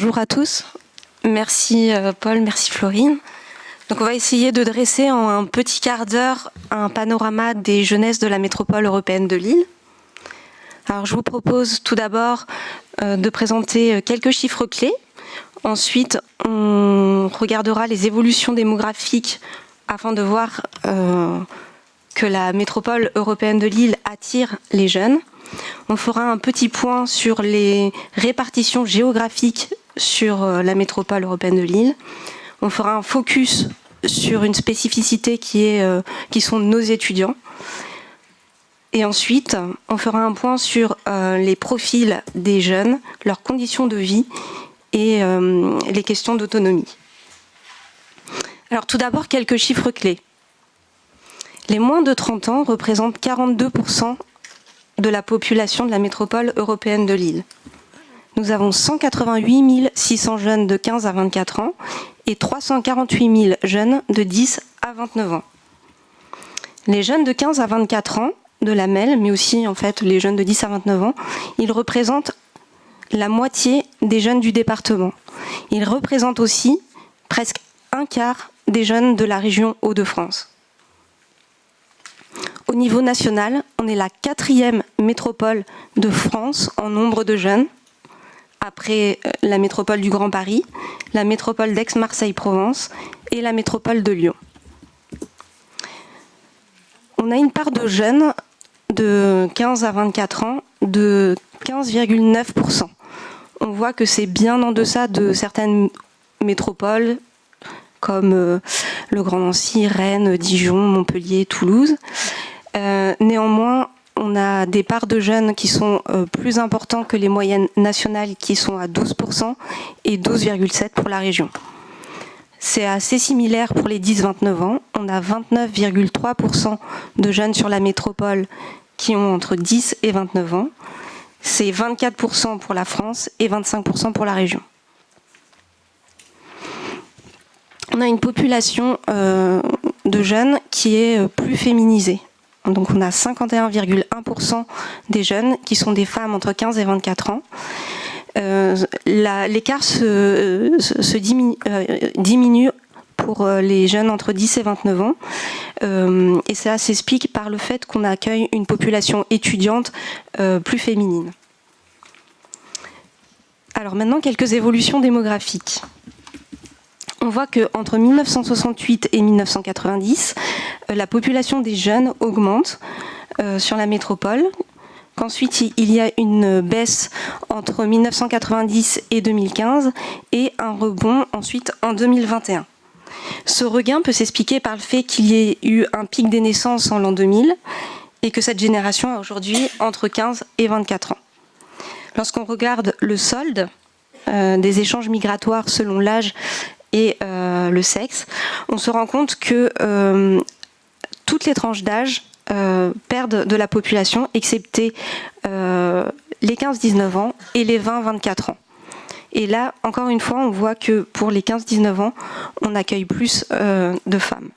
Bonjour à tous. Merci Paul, merci Florine. Donc on va essayer de dresser en un petit quart d'heure un panorama des jeunesses de la métropole européenne de Lille. Alors je vous propose tout d'abord de présenter quelques chiffres clés. Ensuite, on regardera les évolutions démographiques afin de voir que la métropole européenne de Lille attire les jeunes. On fera un petit point sur les répartitions géographiques sur la métropole européenne de Lille. On fera un focus sur une spécificité qui sont nos étudiants. Et ensuite, on fera un point sur les profils des jeunes, leurs conditions de vie et les questions d'autonomie. Alors tout d'abord, quelques chiffres clés. Les moins de 30 ans représentent 42% de la population de la métropole européenne de Lille. Nous avons 188 600 jeunes de 15 à 24 ans et 348 000 jeunes de 10 à 29 ans. Les jeunes de 15 à 24 ans de la MEL, mais aussi en fait les jeunes de 10 à 29 ans, ils représentent la moitié des jeunes du département. Ils représentent aussi presque un quart des jeunes de la région Hauts-de-France. Au niveau national, on est la 4e métropole de France en nombre de jeunes, après la métropole du Grand Paris, la métropole d'Aix-Marseille-Provence et la métropole de Lyon. On a une part de jeunes de 15 à 24 ans de 15,9%. On voit que c'est bien en deçà de certaines métropoles comme le Grand Nancy, Rennes, Dijon, Montpellier, Toulouse. Néanmoins, on a des parts de jeunes qui sont plus importants que les moyennes nationales qui sont à 12% et 12,7% pour la région. C'est assez similaire pour les 10-29 ans. On a 29,3% de jeunes sur la métropole qui ont entre 10 et 29 ans. C'est 24% pour la France et 25% pour la région. On a une population de jeunes qui est plus féminisée. Donc on a 51,1% des jeunes qui sont des femmes entre 15 et 24 ans. L'écart diminue pour les jeunes entre 10 et 29 ans. Et ça s'explique par le fait qu'on accueille une population étudiante plus féminine. Alors maintenant, quelques évolutions démographiques. On voit qu'entre 1968 et 1990, la population des jeunes augmente sur la métropole, qu'ensuite il y a une baisse entre 1990 et 2015 et un rebond ensuite en 2021. Ce regain peut s'expliquer par le fait qu'il y ait eu un pic des naissances en l'an 2000 et que cette génération a aujourd'hui entre 15 et 24 ans. Lorsqu'on regarde le solde des échanges migratoires selon l'âge et le sexe, on se rend compte que toutes les tranches d'âge perdent de la population, excepté les 15-19 ans et les 20-24 ans. Et là, encore une fois, on voit que pour les 15-19 ans, on accueille plus de femmes.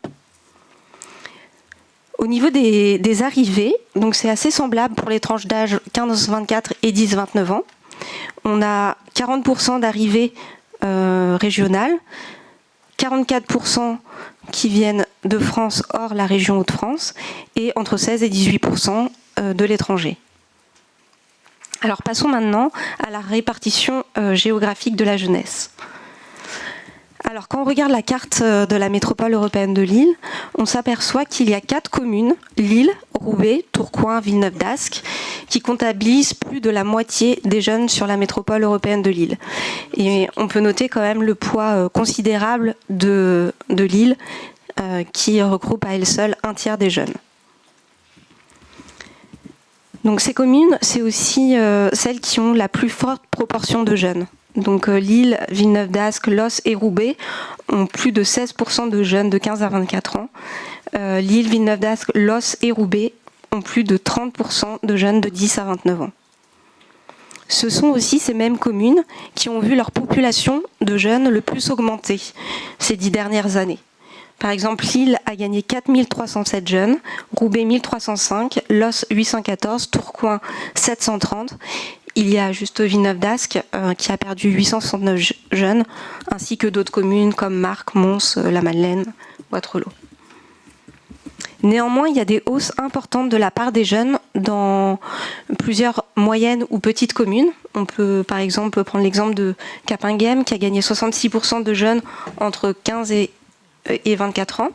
Au niveau des arrivées, donc c'est assez semblable pour les tranches d'âge 15-24 et 10-29 ans. On a 40% d'arrivées régionales, 44% qui viennent de France hors la région Hauts-de-France et entre 16 et 18% de l'étranger. Alors passons maintenant à la répartition géographique de la jeunesse. Alors quand on regarde la carte de la métropole européenne de Lille, on s'aperçoit qu'il y a 4 communes, Lille, Roubaix, Tourcoing, Villeneuve-d'Ascq, qui comptabilisent plus de la moitié des jeunes sur la métropole européenne de Lille. Et on peut noter quand même le poids considérable de Lille, qui regroupe à elle seule un tiers des jeunes. Donc ces communes, c'est aussi celles qui ont la plus forte proportion de jeunes. Donc Lille, Villeneuve-d'Ascq, Los et Roubaix ont plus de 16% de jeunes de 15 à 24 ans. Lille, Villeneuve-d'Ascq, Los et Roubaix ont plus de 30% de jeunes de 10 à 29 ans. Ce sont aussi ces mêmes communes qui ont vu leur population de jeunes le plus augmenter ces 10 dernières années. Par exemple, Lille a gagné 4 307 jeunes, Roubaix 1 305, Los 814, Tourcoing 730 il y a juste Villeneuve-d'Ascq qui a perdu 869 jeunes, ainsi que d'autres communes comme Marcq, Mons, La Madeleine, Wattrelos. Néanmoins, il y a des hausses importantes de la part des jeunes dans plusieurs moyennes ou petites communes. On peut par exemple prendre l'exemple de Capinghem qui a gagné 66% de jeunes entre 15 et 24 ans.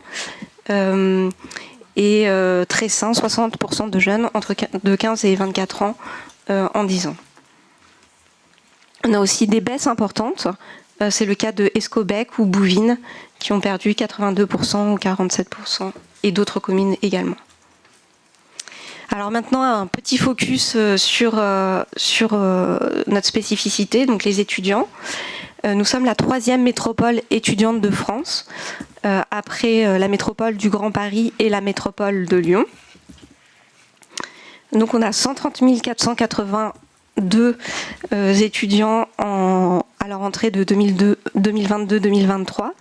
Et Tressin, 60% de jeunes de 15 et 24 ans en 10 ans. On a aussi des baisses importantes. C'est le cas de Escobec ou Bouvines qui ont perdu 82% ou 47%. Et d'autres communes également. Alors maintenant, un petit focus sur notre spécificité, donc les étudiants. Nous sommes la 3e métropole étudiante de France, après la métropole du Grand Paris et la métropole de Lyon. Donc on a 130 482 étudiants à leur entrée de 2022-2023.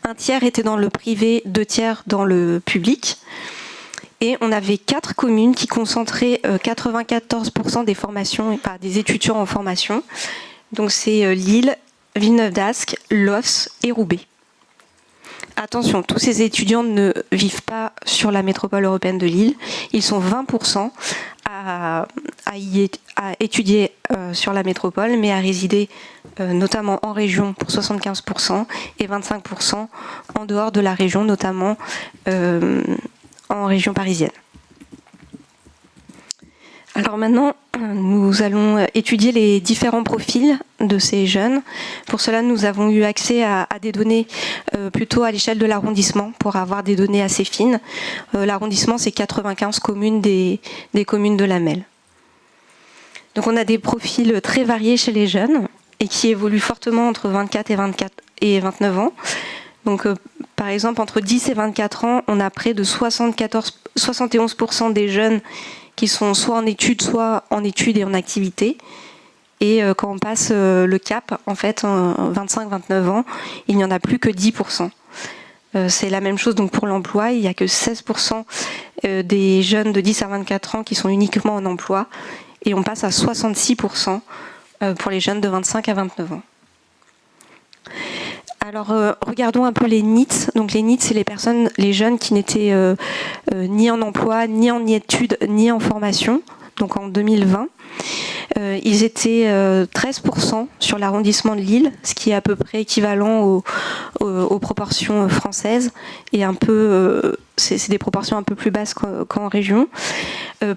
Un tiers était dans le privé, 2 tiers dans le public. Et on avait 4 communes qui concentraient 94% des formations, des étudiants en formation. Donc c'est Lille, Villeneuve-d'Ascq, Los et Roubaix. Attention, tous ces étudiants ne vivent pas sur la métropole européenne de Lille. Ils sont 20% à étudier sur la métropole, mais à résider notamment en région pour 75% et 25% en dehors de la région, notamment en région parisienne. Alors maintenant, nous allons étudier les différents profils de ces jeunes. Pour cela, nous avons eu accès à des données plutôt à l'échelle de l'arrondissement pour avoir des données assez fines. L'arrondissement, c'est 95 communes des communes de la Melle. Donc on a des profils très variés chez les jeunes et qui évoluent fortement entre 24 et 29 ans. Donc par exemple, entre 10 et 24 ans, on a près de 71% des jeunes qui sont soit en études et en activité. Et quand on passe le cap, en fait, 25-29 ans, il n'y en a plus que 10%. C'est la même chose donc pour l'emploi. Il n'y a que 16% des jeunes de 10 à 24 ans qui sont uniquement en emploi. Et on passe à 66% pour les jeunes de 25 à 29 ans. Alors, regardons un peu les NEET. Donc, les NEET, c'est les jeunes qui n'étaient ni en emploi, ni en études, ni en formation. Donc, en 2020, ils étaient 13% sur l'arrondissement de Lille, ce qui est à peu près équivalent aux proportions françaises et un peu, c'est des proportions un peu plus basses qu'en région.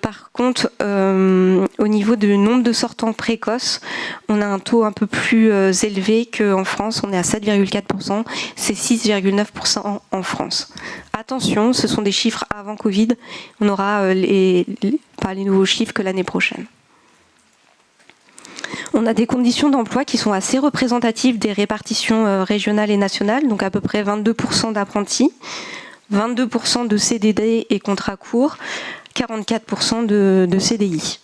Par contre, au niveau du nombre de sortants précoces, on a un taux un peu plus élevé qu'en France. On est à 7,4%, c'est 6,9% en France. Attention, ce sont des chiffres avant Covid. On aura les nouveaux chiffres que l'année prochaine. On a des conditions d'emploi qui sont assez représentatives des répartitions régionales et nationales, donc à peu près 22% d'apprentis, 22% de CDD et contrats courts, 44% de CDI.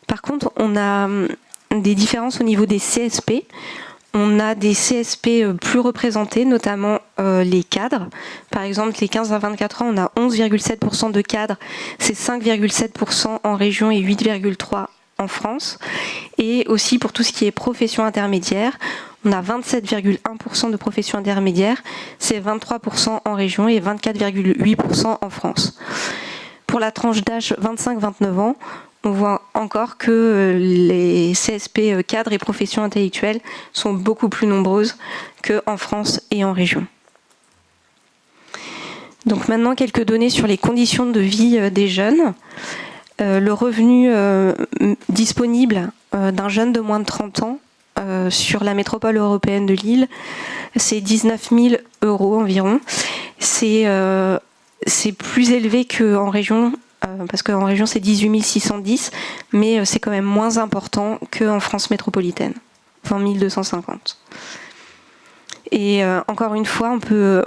Par contre, on a des différences au niveau des CSP. On a des CSP plus représentés, notamment les cadres. Par exemple, les 15 à 24 ans, on a 11,7% de cadres, c'est 5,7% en région et 8,3% en France. Et aussi pour tout ce qui est profession intermédiaire, on a 27,1% de profession intermédiaire, c'est 23% en région et 24,8% en France. Pour la tranche d'âge 25-29 ans, on voit encore que les CSP cadres et professions intellectuelles sont beaucoup plus nombreuses qu'en France et en région. Donc maintenant, quelques données sur les conditions de vie des jeunes. Le revenu disponible d'un jeune de moins de 30 ans sur la métropole européenne de Lille, c'est 19 000 € environ. C'est plus élevé qu'en région, parce qu'en région c'est 18 610, mais c'est quand même moins important qu'en France métropolitaine, 20 250. Et encore une fois, on peut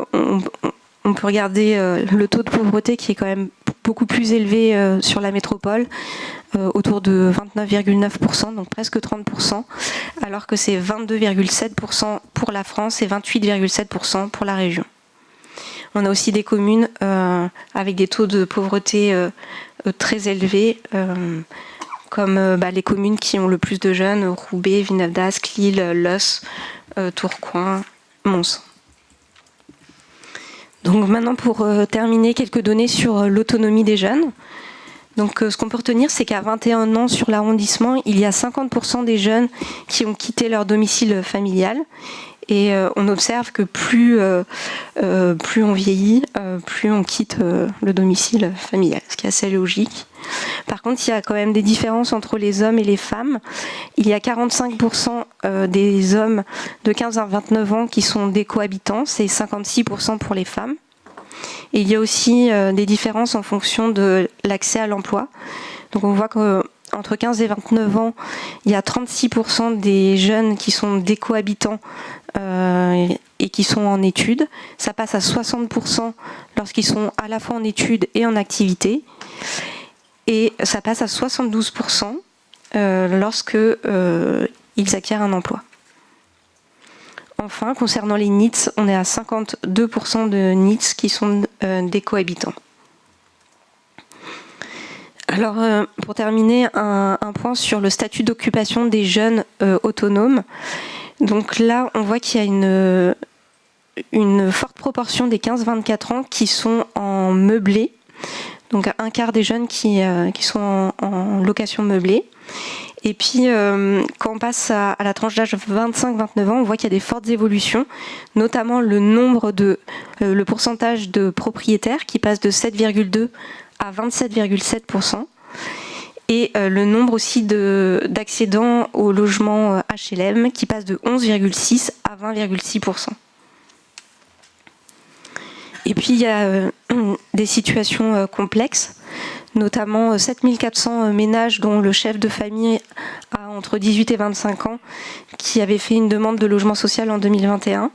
regarder le taux de pauvreté qui est quand même beaucoup plus élevé sur la métropole, autour de 29,9%, donc presque 30%, alors que c'est 22,7% pour la France et 28,7% pour la région. On a aussi des communes avec des taux de pauvreté très élevés, comme les communes qui ont le plus de jeunes, Roubaix, Villeneuve d'Ascq, Lille, Los, Tourcoing, Mons. Donc maintenant, pour terminer, quelques données sur l'autonomie des jeunes. Donc ce qu'on peut retenir, c'est qu'à 21 ans sur l'arrondissement, il y a 50% des jeunes qui ont quitté leur domicile familial. Et on observe que plus on vieillit, plus on quitte le domicile familial, ce qui est assez logique. Par contre, il y a quand même des différences entre les hommes et les femmes. Il y a 45% des hommes de 15 à 29 ans qui sont des cohabitants, c'est 56% pour les femmes. Et il y a aussi des différences en fonction de l'accès à l'emploi. Donc on voit qu'entre 15 et 29 ans, il y a 36% des jeunes qui sont des cohabitants et qui sont en études. Ça passe à 60% lorsqu'ils sont à la fois en études et en activité. Et ça passe à 72% lorsque ils acquièrent un emploi. Enfin, concernant les NEETs, on est à 52% de NEETs qui sont des cohabitants. Alors, pour terminer, un point sur le statut d'occupation des jeunes autonomes. Donc là, on voit qu'il y a une forte proportion des 15-24 ans qui sont en meublé. Donc un quart des jeunes qui sont en location meublée. Et puis, quand on passe à la tranche d'âge 25-29 ans, on voit qu'il y a des fortes évolutions, notamment le pourcentage de propriétaires qui passe de 7,2 à 27,7%. Et le nombre aussi d'accédants au logement HLM qui passe de 11,6 à 20,6%. Et puis il y a des situations complexes, notamment 7400 ménages dont le chef de famille a entre 18 et 25 ans qui avait fait une demande de logement social en 2021.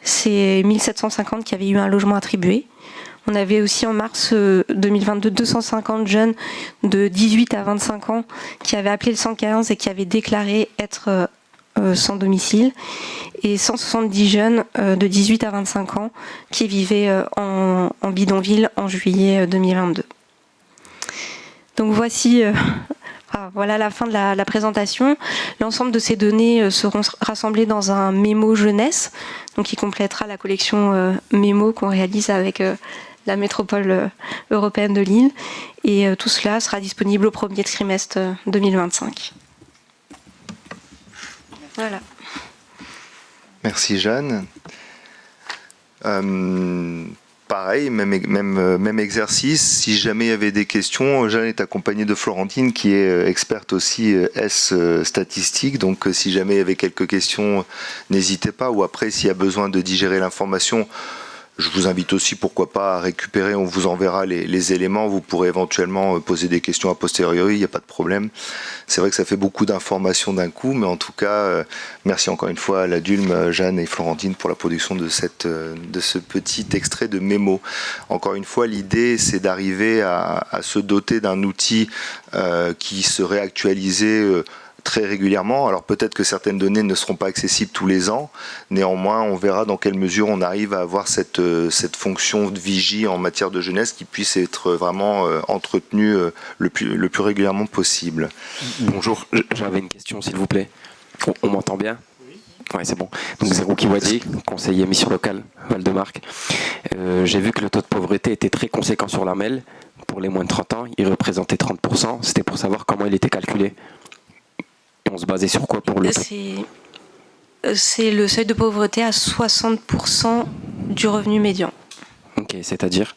C'est 1750 qui avaient eu un logement attribué. On avait aussi en mars 2022 250 jeunes de 18 à 25 ans qui avaient appelé le 115 et qui avaient déclaré être sans domicile, et 170 jeunes de 18 à 25 ans qui vivaient en bidonville en juillet 2022. Donc voici, voilà la fin de la présentation. L'ensemble de ces données seront rassemblées dans un mémo jeunesse, donc qui complétera la collection mémo qu'on réalise avec la métropole européenne de Lille, et tout cela sera disponible au premier trimestre 2025. Voilà. Merci Jeanne. Pareil, même exercice. Si jamais il y avait des questions, Jeanne est accompagnée de Florentine qui est experte aussi statistique. Donc si jamais il y avait quelques questions, n'hésitez pas. Ou après, s'il y a besoin de digérer l'information, je vous invite aussi, pourquoi pas, à récupérer. On vous enverra les éléments. Vous pourrez éventuellement poser des questions a posteriori. Il n'y a pas de problème. C'est vrai que ça fait beaucoup d'informations d'un coup, mais en tout cas, merci encore une fois à la DULM, Jeanne et Florentine pour la production de ce petit extrait de mémo. Encore une fois, l'idée, c'est d'arriver à se doter d'un outil qui serait actualisé très régulièrement. Alors peut-être que certaines données ne seront pas accessibles tous les ans. Néanmoins, on verra dans quelle mesure on arrive à avoir cette fonction de vigie en matière de jeunesse qui puisse être vraiment entretenue le plus régulièrement possible. Bonjour, j'avais une question s'il vous plaît. On m'entend bien ? Oui, c'est bon. Donc Zerouki Wadi, conseiller mission locale, Val-de-Marque. J'ai vu que le taux de pauvreté était très conséquent sur la MEL. Pour les moins de 30 ans, il représentait 30%. C'était pour savoir comment il était calculé. Et on se basait sur quoi pour le taux ? C'est le seuil de pauvreté à 60% du revenu médian. Ok, c'est-à-dire ?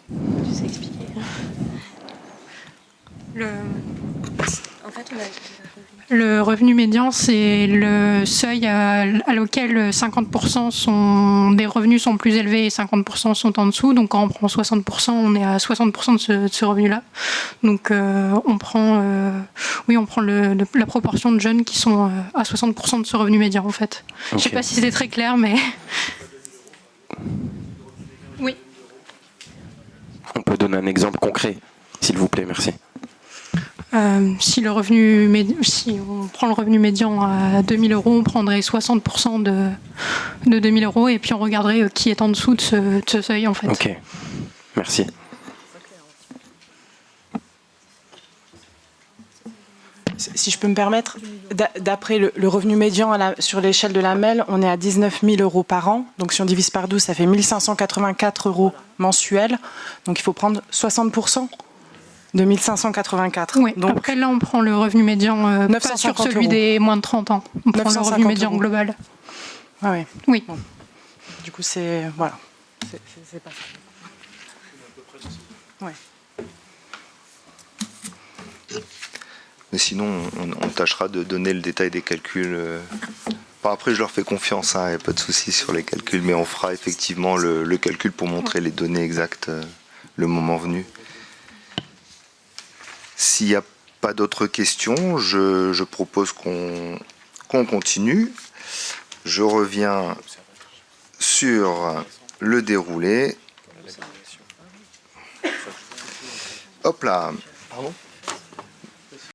Je sais expliquer. Le revenu médian, c'est le seuil à lequel 50% des revenus sont plus élevés et 50% sont en dessous. Donc quand on prend 60%, on est à 60% de ce revenu-là. Donc on prend la proportion de jeunes qui sont à 60% de ce revenu médian en fait. Okay. Je ne sais pas si c'était très clair, mais... Oui. On peut donner un exemple concret, s'il vous plaît, merci. Si on prend le revenu médian à 2 000 euros, on prendrait 60% de 2 000 euros et puis on regarderait qui est en dessous de ce seuil en fait. Ok, merci. si je peux me permettre, d'après le revenu médian sur l'échelle de la MEL, on est à 19 000 euros par an. Donc si on divise par 12, ça fait 1 584 euros mensuels. Donc il faut prendre 60% de 1 584. Oui, donc, après là on prend le revenu médian, pas sur celui euros. des moins de 30 ans. On prend le revenu médian global. Ah oui. Oui. Bon. Du coup, c'est... Voilà. C'est pas ça. Ouais. Mais sinon, on tâchera de donner le détail des calculs. Après, je leur fais confiance, il n'y a pas de souci sur les calculs, mais on fera effectivement le calcul pour montrer les données exactes le moment venu. S'il n'y a pas d'autres questions, je propose qu'on continue. Je reviens sur le déroulé. Hop là. Pardon ?